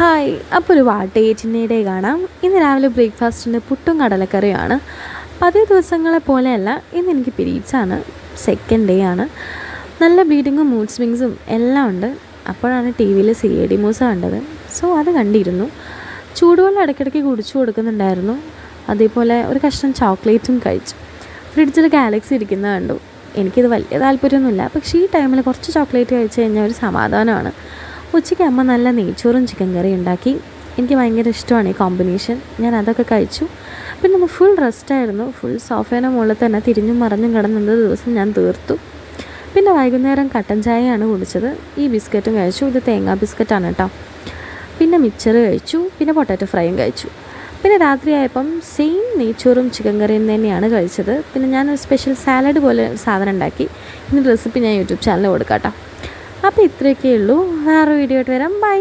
Hi, അപ്പോൾ ഒരു വാട്ടേറ്റിൻ്റെ day കാണാം. ഇന്ന് രാവിലെ ബ്രേക്ക്ഫാസ്റ്റിന് പുട്ടും കടലക്കറിയുമാണ്. പതിവ് ദിവസങ്ങളെ പോലെയല്ല, ഇന്ന് എനിക്ക് പീരീഡ്സാണ്. സെക്കൻഡ് ഡേ ആണ്. നല്ല ബ്ലീഡിങ്ങും മൂഡ് സ്വിങ്സും എല്ലാം ഉണ്ട്. അപ്പോഴാണ് ടി വിയിൽ CID മൂസ കണ്ടത്. സോ അത് കണ്ടിരുന്നു. ചൂടുവെള്ളം ഇടയ്ക്കിടയ്ക്ക് കുടിച്ചു കൊടുക്കുന്നുണ്ടായിരുന്നു. അതേപോലെ ഒരു കഷ്ണം ചോക്ലേറ്റും കഴിച്ചു. ഫ്രിഡ്ജിൽ ഗാലക്സി ഇരിക്കുന്നത് കണ്ടു. എനിക്കിത് വലിയ താല്പര്യമൊന്നുമില്ല, പക്ഷേ ഈ ടൈമിൽ കുറച്ച് ചോക്ലേറ്റ് കഴിച്ച് കഴിഞ്ഞാൽ ഒരു സമാധാനമാണ്. ഉച്ചയ്ക്ക് അമ്മ നല്ല നെയ്ച്ചോറും ചിക്കൻ കറി ഉണ്ടാക്കി. എനിക്ക് ഭയങ്കര ഇഷ്ടമാണ് ഈ കോമ്പിനേഷൻ. ഞാൻ അതൊക്കെ കഴിച്ചു. പിന്നെ നമ്മൾ ഫുൾ റെസ്റ്റായിരുന്നു. ഫുൾ സോഫേൻ്റെ മുകളിൽ തന്നെ തിരിഞ്ഞും മറിഞ്ഞും കിടന്നത് ദിവസം ഞാൻ തീർത്തു. പിന്നെ വൈകുന്നേരം കട്ടൻ ചായയാണ് കുടിച്ചത്. ഈ ബിസ്ക്കറ്റും കഴിച്ചു. ഇത് തേങ്ങാ ബിസ്ക്കറ്റാണ് കേട്ടോ. പിന്നെ മിക്സർ കഴിച്ചു. പിന്നെ പൊട്ടാറ്റോ ഫ്രൈയും കഴിച്ചു. പിന്നെ രാത്രിയായപ്പം സെയിം നെയ്ച്ചോറും ചിക്കൻ കറിയും തന്നെയാണ് കഴിച്ചത്. പിന്നെ ഞാനൊരു സ്പെഷ്യൽ സാലഡ് പോലെ സാധനം ഉണ്ടാക്കി. ഇതിൻ്റെ റെസിപ്പി ഞാൻ യൂട്യൂബ് ചാനലിൽ കൊടുക്കാം കേട്ടോ. അപ്പോൾ ഇത്രയൊക്കെ ഉള്ളൂ. വേറെ വീഡിയോ ആയിട്ട് വരാം. ബൈ.